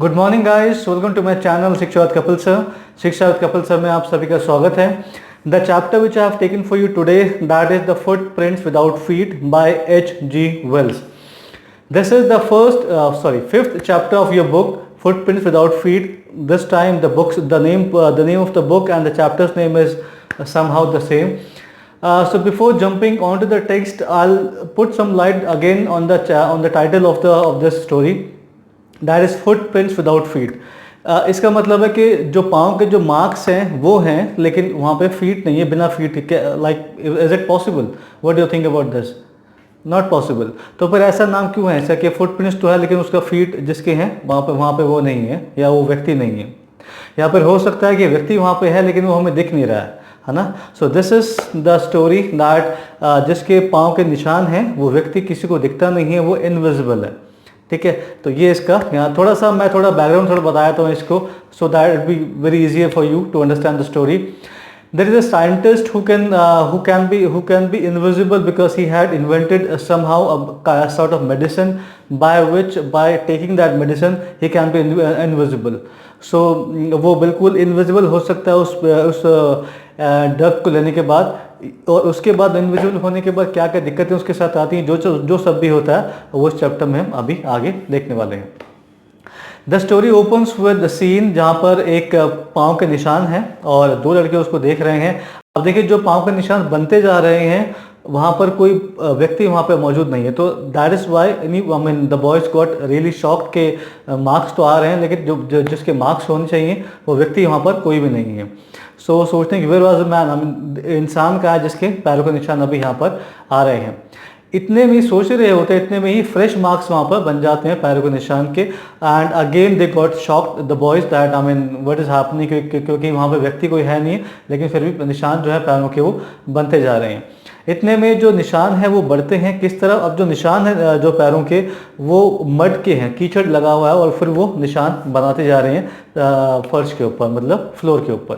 Good morning guys, welcome to my channel Shiksha with Kapil sir. Shiksha with Kapil sir में आप सभी का स्वागत है। The chapter which I have taken for you today, that is the footprints without feet by H.G. Wells. This is the fifth chapter of your book, Footprints Without Feet. This time the name of the book and the chapter's name is somehow the same. So before jumping onto the text, I'll put some light again on the title of this story. That is Footprints Without Feet. इसका मतलब है कि जो पाँव के जो marks हैं वो हैं, लेकिन वहाँ पे फीट नहीं है, बिना फीट के। Like is it possible? What do you think about this? Not possible. तो फिर ऐसा नाम क्यों है? ऐसा कि फुटप्रिंट्स तो है लेकिन उसका फीट जिसके हैं वहाँ पे वो नहीं है, या वो व्यक्ति नहीं है। या फिर हो सकता है कि व्यक्ति वहाँ पे है लेकिन वो हमें दिख नहीं रहा है ना। So this is the story that जिसके पाँव के निशान हैं वो व्यक्ति किसी को दिखता नहीं है, वो इनविजिबल है। ठीक है, तो ये इसका यहाँ मैं थोड़ा बैकग्राउंड बताया था इसको, so that it be very easier for you to understand the story. There is a scientist who can be invisible because he had invented somehow a sort of medicine by taking that medicine he can be invisible. So वो बिल्कुल invisible हो सकता है उस drug को लेने के बाद, और उसके बाद इनविजिबल होने के बाद क्या क्या दिक्कतें उसके साथ आती हैं, जो सब भी होता है वो इस चैप्टर में हम अभी आगे देखने वाले हैं। The story opens with the scene जहाँ पर एक पाँव के निशान हैं और दो लड़के उसको देख रहे हैं। अब देखिए, जो पाँव के निशान बनते जा रहे हैं वहाँ पर कोई व्यक्ति वहाँ पे मौजूद नहीं है। तो that is why the boys got really shocked के मार्क्स तो आ रहे हैं लेकिन जिसके मार्क्स होने चाहिए वो व्यक्ति वहाँ पर कोई भी नहीं है। सो सोचते हैं कि वेयर वाज द मैन, इंसान का है जिसके पैरों के निशान अभी यहाँ पर आ रहे हैं। इतने में ही सोच रहे होते हैं, इतने में ही फ्रेश मार्क्स वहाँ पर बन जाते हैं पैरों के निशान के। And again they got shocked the boys that what is happening, क्योंकि वहाँ पे व्यक्ति कोई है नहीं लेकिन फिर भी निशान जो है पैरों के वो बनते जा रहे हैं। इतने में जो निशान है वो बढ़ते हैं किस तरह? अब जो निशान है जो पैरों के वो मड के हैं, कीचड़ लगा हुआ है, और फिर वो निशान बनाते जा रहे हैं फर्श के ऊपर, मतलब फ्लोर के ऊपर।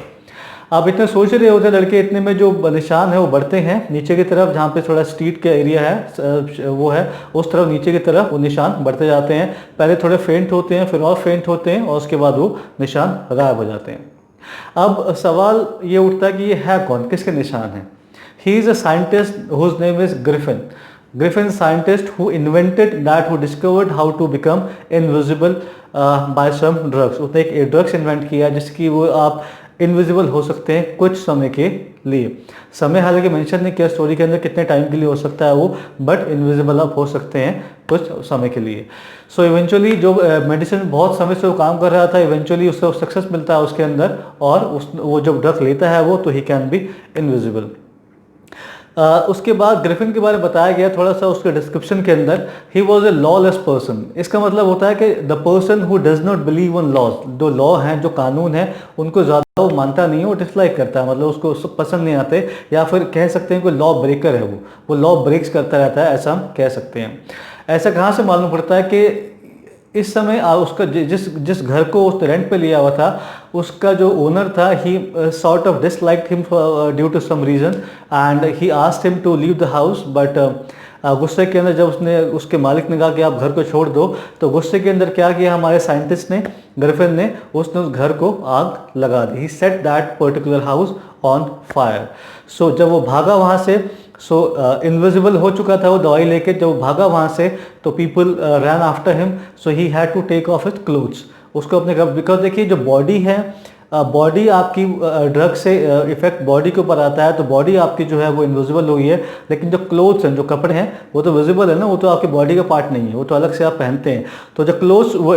आप इतने सोच रहे होते लड़के, इतने में जो निशान है वो बढ़ते हैं नीचे की तरफ, जहाँ पे थोड़ा स्ट्रीट का एरिया है वो है उस तरफ, नीचे की तरफ वो निशान बढ़ते जाते हैं। पहले थोड़े फेंट होते हैं, फिर और फेंट होते हैं, और उसके बाद वो निशान गायब हो जाते हैं। अब सवाल ये उठता है कि ये है कौन, किसके निशान हैं? He is a scientist whose name is Griffin. Griffin scientist who invented that, who discovered how to become invisible by some drugs. उसने एक ड्रग्स इन्वेंट किया जिसकी वो आप इनविजिबल हो सकते हैं कुछ समय के लिए। समय हालांकि मेंशन नहीं किया स्टोरी के अंदर कितने टाइम के लिए हो सकता है वो, बट इनविजिबल आप हो सकते हैं कुछ समय के लिए। सो इवेंचुअली जो मेडिसिन बहुत समय से वो काम कर रहा था, इवेंचुअली उसको सक्सेस मिलता है उसके अंदर, और वो जब ड्रग लेता है वो, तो ही कैन बी इनविजिबल। उसके बाद ग्रिफिन के बारे में बताया गया थोड़ा सा उसके डिस्क्रिप्शन के अंदर, he was a lawless person. इसका मतलब होता है कि the person who does not believe in laws, जो लॉ हैं, जो कानून है, उनको ज़्यादा वो मानता नहीं है, वो डिसलाइक करता है, मतलब उसको पसंद नहीं आते, या फिर कह सकते हैं कोई लॉ ब्रेकर है, वो लॉ ब्रेक्स करता रहता है, ऐसा हम कह सकते हैं। ऐसा कहाँ से मालूम पड़ता है कि इस समय उसका जिस घर को उस रेंट पे लिया हुआ था, उसका जो ओनर था, he sort of disliked him due to some reason, and he asked him to leave the house. But गुस्से के अंदर जब उसके मालिक ने कहा कि आप घर को छोड़ दो, तो गुस्से के अंदर क्या किया हमारे साइंटिस्ट ने, ग्रिफिन ने, उसने उस घर को आग लगा दी। He set that particular house on fire. So जब वो भागा वहाँ से, इनविजिबल हो चुका था वो दवाई लेके, जब वो भागा वहाँ से तो people ran after him, so he had to take off his clothes. उसको अपने, बिकॉज देखिए जो बॉडी है, बॉडी आपकी ड्रग से इफेक्ट बॉडी के ऊपर आता है, तो बॉडी आपकी जो है वो इनविजिबल हुई है, लेकिन जो क्लोथ्स हैं, जो कपड़े हैं, वो तो विजिबल है ना, वो तो आपकी बॉडी का पार्ट नहीं है, वो तो अलग से आप पहनते हैं। तो जो क्लोथ्स वो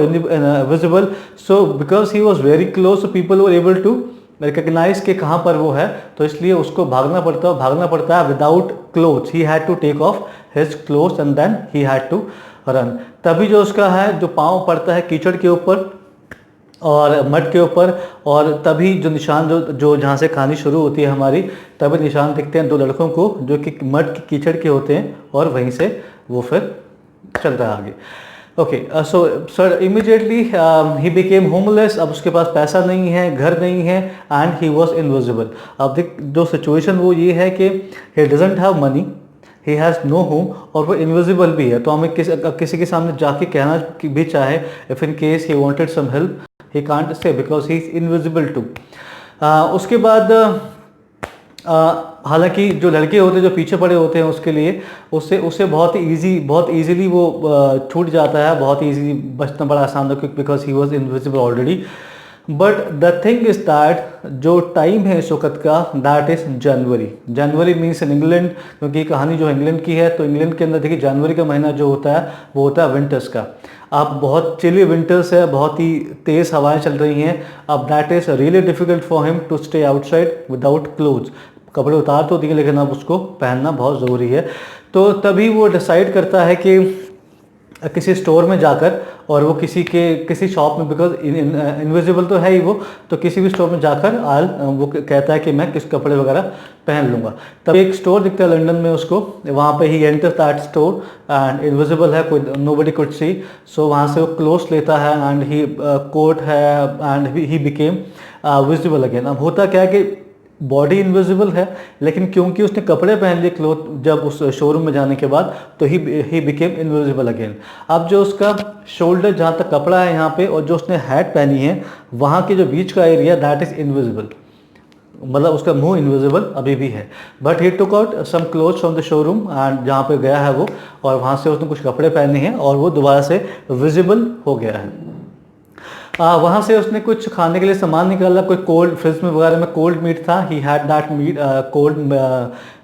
visible, so because he was very close, people were able to recognise के कहाँ पर वो है, तो इसलिए उसको भागना पड़ता है without clothes. He had to take off his clothes and then he had to run. तभी जो उसका है, जो पाँव पड़ता है कीचड़ के ऊपर और मड के ऊपर, और तभी जो निशान जो जहाँ से कहानी शुरू होती है हमारी, तभी निशान दिखते हैं दो लड़कों को जो कि मड की कीचड़ के होते हैं, और वहीं से वो फिर चलता है आगे। Okay, so sir immediately he became homeless. अब उसके पास पैसा नहीं है, घर नहीं है, एंड ही वॉज इनविजिबल। अब देख जो सिचुएशन वो ये है कि he doesn't have money, he has no home, और वो इनविजिबल भी है। तो हमें किसी के सामने जाके कहना भी चाहे, if in case he wanted some help, he can't say because he is invisible too. उसके बाद हालांकि जो लड़के होते हैं जो पीछे पड़े होते हैं उसके लिए उससे उससे बहुत ईजीली वो छूट जाता है, बहुत ईजीली बचना बड़ा आसान होता है because he was invisible already. But the thing is that जो टाइम है इस वक्त का, that is January. January means in England, क्योंकि ये कहानी जो इंग्लैंड की है, तो इंग्लैंड के अंदर देखिए जनवरी का महीना जो होता है वो होता है विंटर्स का। अब बहुत चिली विंटर्स है, बहुत ही तेज़ हवाएं चल रही हैं। अब that is really difficult for him to stay outside without clothes. कपड़े उतार तो दिए लेकिन अब उसको पहनना बहुत ज़रूरी है। तो तभी वो डिसाइड करता है कि किसी स्टोर में जाकर, और वो किसी शॉप में, बिकॉज इनविजिबल तो है ही वो, तो किसी भी स्टोर में जाकर वो कहता है कि मैं किस कपड़े वगैरह पहन लूँगा। तब एक स्टोर दिखता है लंदन में उसको, वहाँ पे he enter that store and invisible है, कोई नोबडी कुड सी। सो वहाँ से वो क्लोथ्स लेता है एंड ही कोट है and he became visible again. अब होता क्या है कि बॉडी इनविजिबल है, लेकिन क्योंकि उसने कपड़े पहन लिए क्लोथ जब उस शोरूम में जाने के बाद, तो ही बिकेम इनविजिबल अगेन। अब जो उसका शोल्डर जहाँ तक कपड़ा है यहाँ पे, और जो उसने हैट पहनी है वहाँ के जो बीच का एरिया, दैट इज़ इनविजिबल, मतलब उसका मुंह इनविजिबल अभी भी है। But he took out some clothes from the showroom and जहाँ पे गया है वो, और वहाँ से उसने कुछ कपड़े पहने हैं और वो दोबारा से विजिबल हो गया है। वहाँ से उसने कुछ खाने के लिए सामान निकाला, कोई कोल्ड फ्रिज में वगैरह में कोल्ड मीट था, he had that meat, cold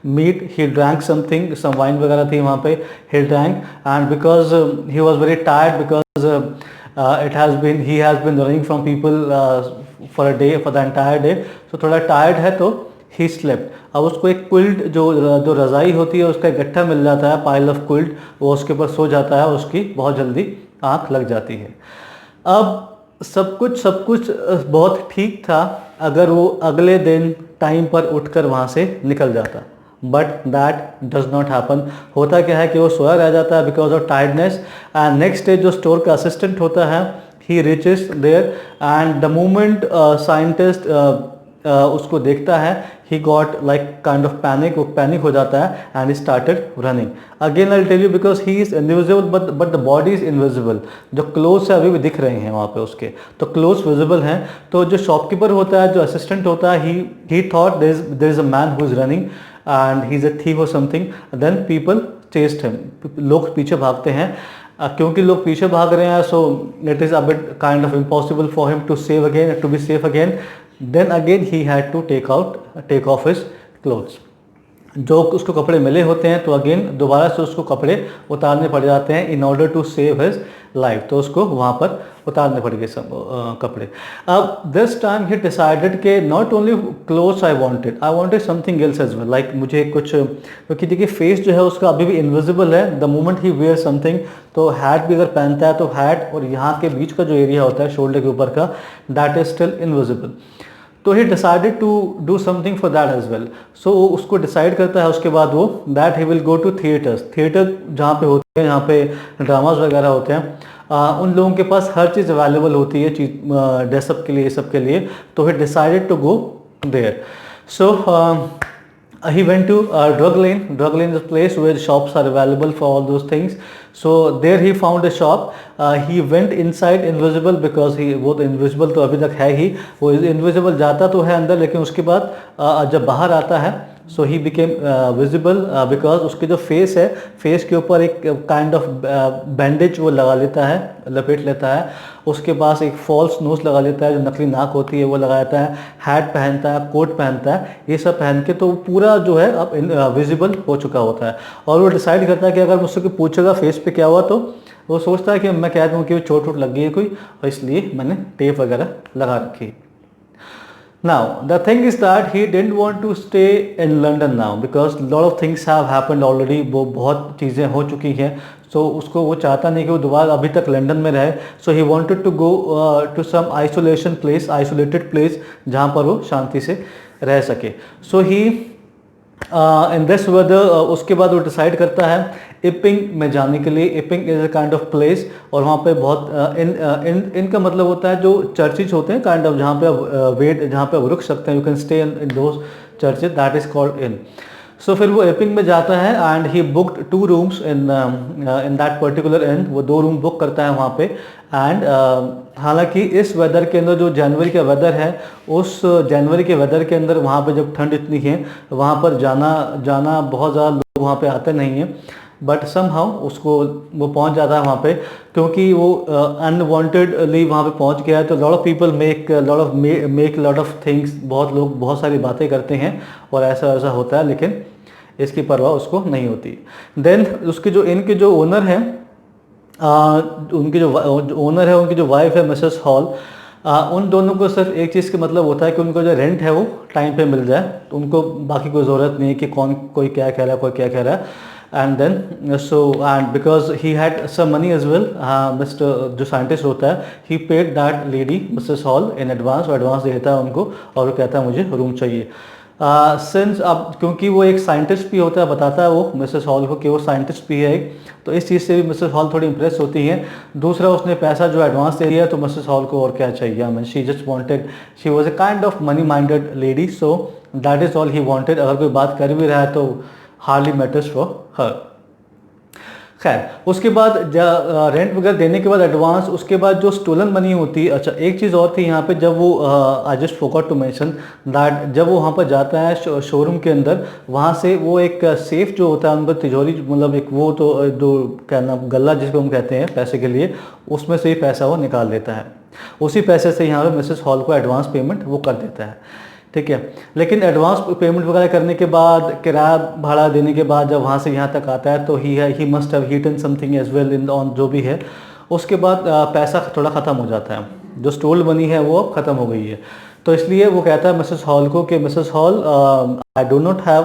meat, he drank something, some wine वगैरह थी वहाँ पे, he drank and because he was very tired because he has been running from people for a day, for the entire day, so थोड़ा tired है तो he slept. अब उसको एक क्विल्ट जो रज़ाई होती है उसका एक गट्ठा मिल जाता है, पाइल ऑफ क्विल्ट, वो उसके ऊपर सो जाता है, उसकी बहुत जल्दी आँख लग जाती है। अब सब कुछ बहुत ठीक था अगर वो अगले दिन टाइम पर उठकर वहाँ से निकल जाता, but that does not happen. होता क्या है कि वो सोया रह जाता है because of tiredness. And next day जो स्टोर का असिस्टेंट होता है, he reaches there and the moment scientist उसको देखता है, he got like kind of panic, वो पैनिक हो जाता है and he started running. Again I tell you because he is invisible but the body is invisible. जो clothes है अभी भी दिख रहे हैं वहाँ पे उसके, तो क्लोथ्स विजिबल हैं। तो जो शॉपकीपर होता है, जो असिस्टेंट होता है, he thought there is a man who is running and he is a thief और something, then people chased him, लोग पीछे भागते हैं। क्योंकि लोग पीछे भाग रहे हैं, so it is a bit kind of impossible for him to be safe again. Then again he had to take off his clothes. जो उसको कपड़े मिले होते हैं तो अगेन दोबारा से उसको कपड़े उतारने पड़ जाते हैं in order to save his life, तो उसको वहाँ पर उतारने पड़ गए सब कपड़े। अब दिस टाइम ही डिसाइडेड के not only clothes I wanted something else as well, like मुझे कुछ, क्योंकि देखिए फेस जो है उसका अभी भी इनविजिबल है। The moment he wear something, तो हैट भी अगर पहनता है तो हैट और यहाँ के बीच का जो एरिया होता है शोल्डर के ऊपर का, दैट इज स्टिल इनविजिबल। तो he decided to do something for that as well. So उसको डिसाइड करता है उसके बाद वो, that he will go to theatre जहाँ पे होते हैं, यहाँ पे ड्रामाज वगैरह होते हैं, उन लोगों के पास हर चीज़ अवेलेबल होती है, चीज ड्रेसअप के लिए, सब के लिए। तो he decided to go there. So he went to drug lane. Drug lane is a place where shops are available for all those things. So there he found a shop. He went inside invisible because वो तो invisible तो अभी तक है ही, वो invisible जाता तो है अंदर, लेकिन उसके बाद जब बाहर आता है सो ही बिकेम विजिबल बिकॉज उसके जो फेस है, फेस के ऊपर एक काइंड ऑफ बैंडेज वो लगा लेता है, लपेट लेता है। उसके पास एक फॉल्स नोज लगा लेता है, जो नकली नाक होती है वो लगा लेता है। हैट पहनता है, कोट पहनता है, ये सब पहन के तो पूरा जो है अब विजिबल हो चुका होता है। और वो डिसाइड करता है कि अगर मुझसे कोई पूछेगा फेस पे क्या हुआ, तो वो सोचता है कि मैं कह दूँ कि चोट वोट लग गई है कोई, और इसलिए मैंने टेप वगैरह लगा रखी। Now the thing is that he didn't want to stay in London now because lot of things have happened already. वो बहुत चीज़ें हो चुकी हैं, so उसको वो चाहता नहीं कि वो दोबारा अभी तक लंदन में रहे। So he wanted to go to some isolated place जहाँ पर वो शांति से रह सके। So he in this weather उसके बाद वो डिसाइड करता है इपिंग में जाने के लिए। Iping is a kind of place, और वहाँ पे बहुत इनका मतलब होता है जो चर्चेज होते हैं काइंड ऑफ, जहाँ पे जहाँ पे आप रुक सकते हैं, you can stay in those churches, that is called inn. So फिर वो एपिंग में जाता है and he booked 2 rooms in that particular inn, वो 2 रूम बुक करता है वहाँ पे। एंड हालांकि इस वेदर के अंदर, जो जनवरी का वेदर है, उस जनवरी के वेदर के अंदर वहाँ पे जब ठंड इतनी है, वहाँ पर जाना बहुत ज़्यादा लोग वहाँ पे आते नहीं हैं, बट समहाउ उसको वो पहुंच जाता है वहाँ पे, क्योंकि वो अनवांटेडली वहाँ पे पहुंच गया है। तो lot of people make lot of things, बहुत लोग बहुत सारी बातें करते हैं और ऐसा ऐसा होता है, लेकिन इसकी परवाह उसको नहीं होती। देन उसके जो इनके जो ओनर हैं, उनकी जो ओनर है, उनकी जो वाइफ है मिसेस हॉल, उन दोनों को सिर्फ एक चीज़ का मतलब होता है कि उनको जो रेंट है वो टाइम पे मिल जाए, तो उनको बाकी कोई ज़रूरत नहीं है कि कोई क्या कह रहा है, कोई क्या कह रहा है। And then and because he had some money as well, mister जो साइंटिस्ट होता है, he paid that lady missus Hall in advance, advance देता है उनको और वो कहता है मुझे रूम चाहिए। सिंस अब क्योंकि वो एक साइंटिस्ट भी होता है, बताता है वो मिसेस हॉल को कि वो साइंटिस्ट भी है, तो इस चीज़ से भी मिसेस हॉल थोड़ी इंप्रेस होती हैं। दूसरा, उसने पैसा जो एडवांस दे दिया, तो मिसेस हॉल को और क्या चाहिए, I mean she just wanted, she was a kind of money minded lady, so that is all he wanted. अगर कोई बात कर भी रहा है तो हार्डली मैटर्स फॉर हर। खैर, उसके बाद रेंट वगैरह देने के बाद एडवांस, उसके बाद जो स्टोलन मनी होती है। अच्छा, एक चीज़ और थी यहाँ पे, जब वो I just forgot to mention that, जब वो वहाँ पर जाता है शोरूम के अंदर, वहाँ से वो एक सेफ जो होता है उन पर तिजोरी, मतलब एक वो तो जो क्या नाम, गल्ला जिसको हम कहते हैं पैसे के लिए, उसमें से ही पैसा वो निकाल लेता है। उसी पैसे से यहाँ पर मिसेस हॉल को एडवांस पेमेंट वो कर देता है, ठीक है। लेकिन एडवांस पेमेंट वगैरह करने के बाद, किराया भाड़ा देने के बाद, जब वहाँ से यहाँ तक आता है, तो he must have eaten something as well in on, जो भी है। उसके बाद पैसा थोड़ा ख़त्म हो जाता है, जो स्टोल मनी है वो अब ख़त्म हो गई है। तो इसलिए वो कहता है मिसेस हॉल को कि Mrs hall, I do not have,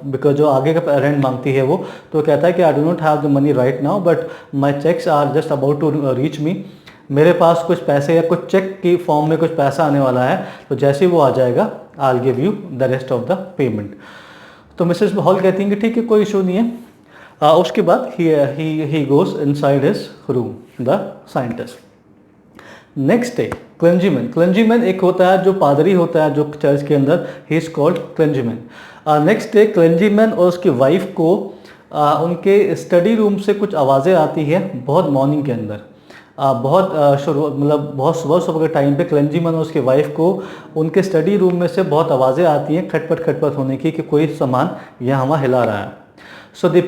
because जो आगे का रेंट मांगती है वो, तो कहता है कि I do not have the money right now, but my cheques are just about to reach me. मेरे पास कुछ पैसे या कुछ चेक की फॉर्म में कुछ पैसा आने वाला है, तो जैसे ही वो आ जाएगा, I will give you the rest of the payment. तो मिसेस हॉल कहती हैं कि ठीक है, कोई इशू नहीं है। उसके बाद he goes inside his room, the scientist. Next day clergyman एक होता है जो पादरी होता है जो चर्च के अंदर, he is called clergyman. Next day clergyman और उसकी वाइफ को उनके स्टडी रूम से कुछ आवाज़ें आती है बहुत मॉर्निंग के अंदर। बहुत सुबह के टाइम पे क्लेंजीमैन और उसकी वाइफ को उनके स्टडी रूम में से बहुत आवाज़ें आती हैं खटपट होने की, कि कोई सामान यहाँ वहाँ हिला रहा है। So they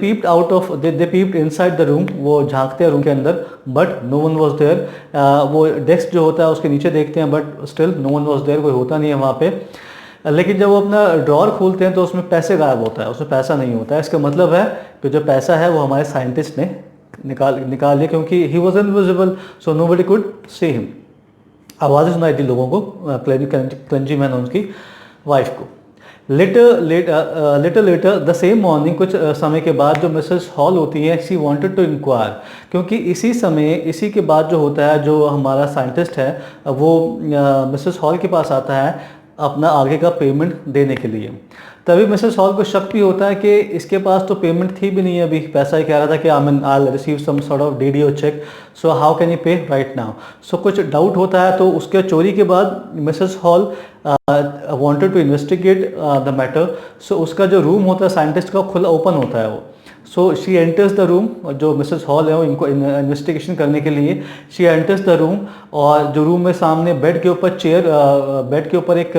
peeped inside the room, वो झांकते हैं रूम के अंदर, but no one was there. वो डेस्क जो होता है उसके नीचे देखते हैं, but still no one was there, कोई होता नहीं है वहाँ पे। लेकिन जब वो अपना ड्रॉर खोलते हैं तो उसमें पैसे गायब होता है, उसमें पैसा नहीं होता है। इसका मतलब है कि जो पैसा है वो हमारे साइंटिस्ट ने निकाल लिया, क्योंकि he was invisible, so nobody could see him. आवाज़ें सुनाई थी लोगों को, क्लेंजीमैन और उसकी वाइफ को। Little later the same morning, कुछ समय के बाद जो मिसेस हॉल होती है, शी वांटेड टू इंक्वायर, क्योंकि इसी के बाद जो होता है, जो हमारा साइंटिस्ट है वो मिसेस हॉल के पास आता है अपना आगे का पेमेंट देने के लिए। तभी मिसेस हॉल को शक भी होता है कि इसके पास तो पेमेंट थी भी नहीं है, अभी पैसा ही कह रहा था कि I will receive some sort of DDO cheque, so how can you pay right now. So कुछ डाउट होता है, तो उसके चोरी के बाद missus Hall wanted to investigate the matter. So उसका जो रूम होता है साइंटिस्ट का, खुला ओपन होता है वो। So she enters the room, जो मिसेस हॉल है वो इनको इन्वेस्टिगेशन करने के लिए शी एंटर्स द रूम, और जो रूम में सामने बेड के ऊपर एक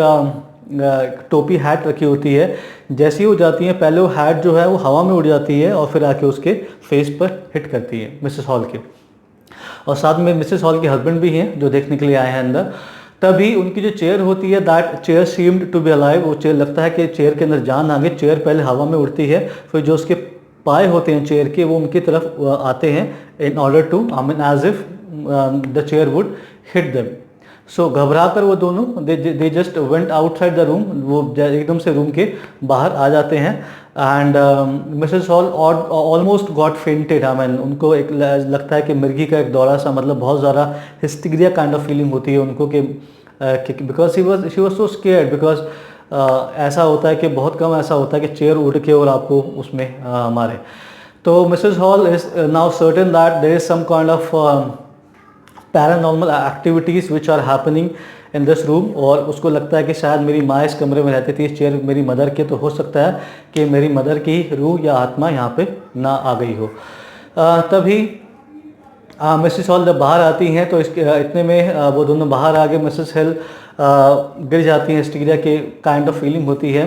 टोपी हैट रखी होती है। जैसे ही वो जाती है, पहले वो हैट जो है वो हवा में उड़ जाती है और फिर आके उसके फेस पर हिट करती है मिसेस हॉल के। और साथ में मिसेस हॉल के हस्बैंड भी हैं जो देखने के लिए आए हैं अंदर। तभी उनकी जो चेयर होती है, that chair seemed to be alive, वो चेयर लगता है कि चेयर के अंदर जान आ गई। चेयर पहले हवा में उड़ती है, फिर जो उसके पाए होते हैं चेयर के, वो उनकी तरफ आते हैं, in order to, I mean as if the chair would hit them. So घबरा कर वो दोनों they just went outside the room, वो एकदम से रूम के बाहर आ जाते हैं। And missus Hall almost got fainted, I mean उनको एक लगता है कि मिर्गी का एक दौरा सा, मतलब बहुत ज़्यादा हिस्टीरिया काइंड ऑफ फीलिंग होती है उनको कि because she was so scared, because ऐसा होता है कि बहुत कम ऐसा होता है कि चेयर उड़ के और आपको उसमें मारे। तो Mrs Hall is now certain that there is some kind of paranormal activities which are happening in this room, और उसको लगता है कि शायद मेरी माँ इस कमरे में रहती थी, इस चेयर मेरी मदर की, तो हो सकता है कि मेरी मदर की रूह या आत्मा यहाँ पे ना आ गई हो। तभी मिसेस हॉल जब बाहर आती हैं तो इतने में वो दोनों बाहर आ गए। मिसेस हिल गिर जाती हैं, हिस्टीरिया के काइंड ऑफ फीलिंग होती है।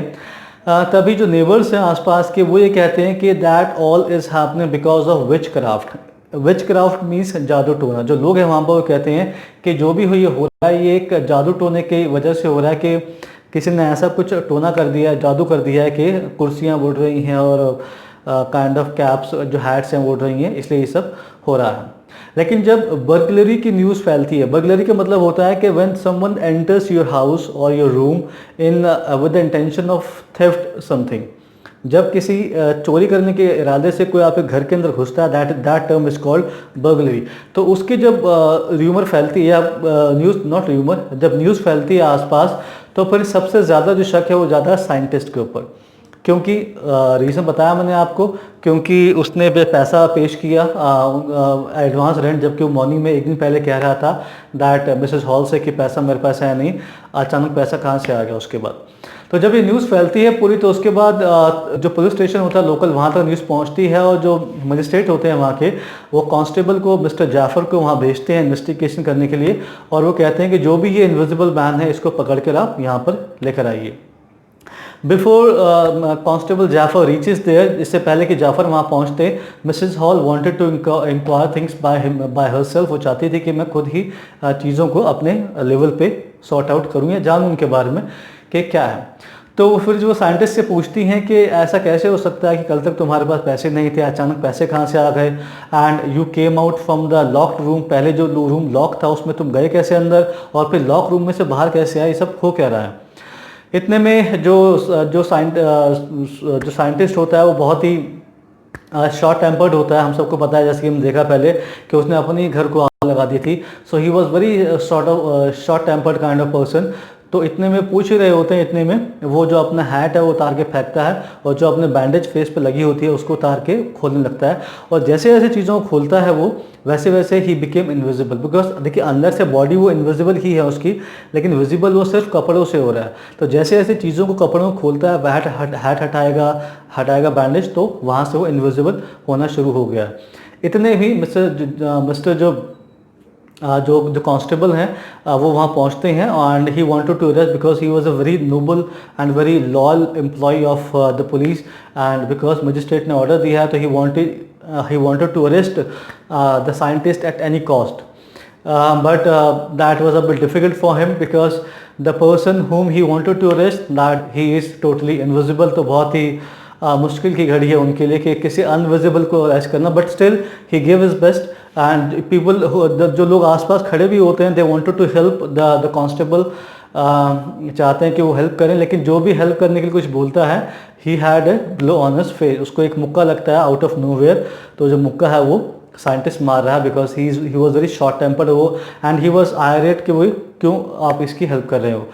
तभी जो नेबर्स हैं आसपास के वो ये कहते हैं कि that all is happening because of which craft. Which craft means जादू टोना। जो लोग हैं वहाँ पर वो कहते हैं कि जो भी ये हो रहा है ये एक जादू टोने की वजह से हो रहा है, कि किसी ने ऐसा कुछ टोना कर दिया है, जादू कर दिया है कि कुर्सियाँ उड़ रही हैं और काइंड ऑफ कैप्स जो हैट्स हैं उड़ रही हैं, इसलिए ये सब हो रहा है। लेकिन जब बर्गलरी की न्यूज़ फैलती है, बर्गलरी का मतलब होता है कि when someone enters your house और your room in with the intention of theft something, जब किसी चोरी करने के इरादे से कोई आपके घर के अंदर घुसता है, that term is called burglary. तो उसकी जब र्यूमर फैलती है या न्यूज़ नॉट र्यूमर, जब न्यूज़ फैलती है आसपास, तो फिर सबसे ज़्यादा जो शक है वो ज़्यादा साइंटिस्ट के ऊपर, क्योंकि रीज़न बताया मैंने आपको, क्योंकि उसने पैसा पेश किया एडवांस रेंट, जबकि वो मॉर्निंग में एक दिन पहले कह रहा था दैट मिसेस हॉल से कि पैसा मेरे पास है नहीं, अचानक पैसा कहाँ से आ गया उसके बाद। तो जब ये न्यूज़ फैलती है पूरी, तो उसके बाद जो पुलिस स्टेशन होता है लोकल, वहाँ तक न्यूज़ पहुँचती है, और जो मजिस्ट्रेट होते हैं वहाँ के, वो कांस्टेबल को, मिस्टर जाफ़र को वहाँ भेजते हैं इन्वेस्टिगेशन करने के लिए, और वो कहते हैं कि जो भी ये इनविजिबल मैन है इसको पकड़ कर आप यहाँ पर लेकर आइए। Before constable Jafar reaches there, इससे पहले कि जाफर वहाँ पहुँचते, Mrs Hall wanted to inquire things by herself. वो चाहती थी कि मैं खुद ही चीज़ों को अपने लेवल पे सॉर्ट आउट करूँ या जानूँ उनके बारे में कि क्या है। तो फिर जो साइंटिस्ट से पूछती हैं कि ऐसा कैसे हो सकता है कि कल तक तुम्हारे पास पैसे नहीं थे, अचानक पैसे कहाँ से आ गए, and you came out from the locked room, पहले जो रूम लॉक था उसमें तुम गए कैसे अंदर, और फिर लॉक रूम में से बाहर कैसे आए, ये सब हो क्या रहा है। इतने में जो साइंटिस्ट होता है वो बहुत ही शॉर्ट टेम्पर्ड होता है। हम सबको पता है, जैसे कि हम देखा पहले कि उसने अपने घर को आग लगा दी थी। So he was very short tempered kind of person. तो इतने में पूछ ही रहे होते हैं, इतने में वो जो अपना हैट है वो उतार के फेंकता है, और जो अपने बैंडेज फेस पे लगी होती है उसको उतार के खोलने लगता है, और जैसे जैसे चीज़ों को खोलता है वो वैसे वैसे ही बिकेम इनविजिबल। बिकॉज देखिए अंदर से बॉडी वो इनविजिबल ही है उसकी, लेकिन विजिबल वो सिर्फ कपड़ों से हो रहा है। तो जैसे जैसे चीज़ों को कपड़ों को खोलता है, हैट हटाएगा बैंडेज, तो वहाँ से वो इनविजिबल होना शुरू हो गया। इतने ही मिस्टर जो कांस्टेबल हैं वो वहाँ पहुँचते हैं, and he wanted to arrest because he was a very noble and very loyal employ of the police, and because magistrate ने ऑर्डर दिया है तो he wanted to arrest the scientist at any cost. But that was a bit difficult for him because the person whom he wanted to arrest, that he is totally invisible. तो बहुत ही मुश्किल की घड़ी है उनके लिए कि किसी अनविजिबल को अरेस्ट करना, but still he give his best, and people जो लोग आसपास खड़े भी होते हैं, they wanted to help the constable, चाहते हैं कि वो हेल्प करें, लेकिन जो भी हेल्प करने के लिए कुछ बोलता है, he had a blow on his face, उसको एक मुक्का लगता है आउट ऑफ नोवेयर। तो जो मुक्का है वो साइंटिस्ट मार रहा है because he was very short tempered वो, एंड ही वॉज आयरेट कि वो क्यों आप इसकी हेल्प कर रहे हो।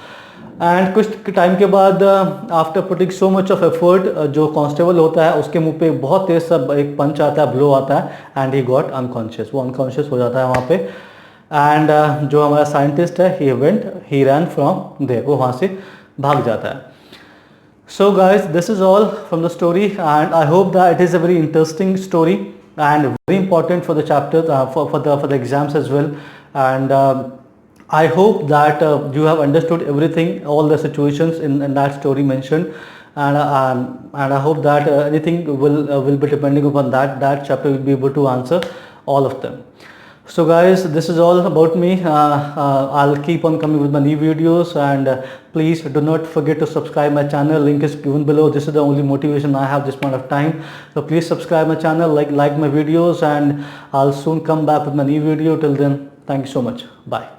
एंड कुछ टाइम के बाद after putting so much of effort, जो कांस्टेबल होता है उसके मुंह पे बहुत तेज सा एक पंच आता है, ब्लो आता है, एंड ही गॉट अनकॉन्शियस, वो अनकॉन्शियस हो जाता है वहाँ पे। एंड जो हमारा साइंटिस्ट है ही रैन फ्रॉम देयर, वो वहाँ से भाग जाता है। So guys, this is all from the story, and I hope that it is a very interesting story and very important for the chapter for the exams as well. And I hope that you have understood everything, all the situations in that story mentioned, and I hope that anything will be depending upon that chapter will be able to answer all of them. So guys, this is all about me. I'll keep on coming with my new videos, and please do not forget to subscribe my channel. Link is given below. This is the only motivation I have this point of time. So please subscribe my channel, like my videos, and I'll soon come back with my new video. Till then, thank you so much. Bye.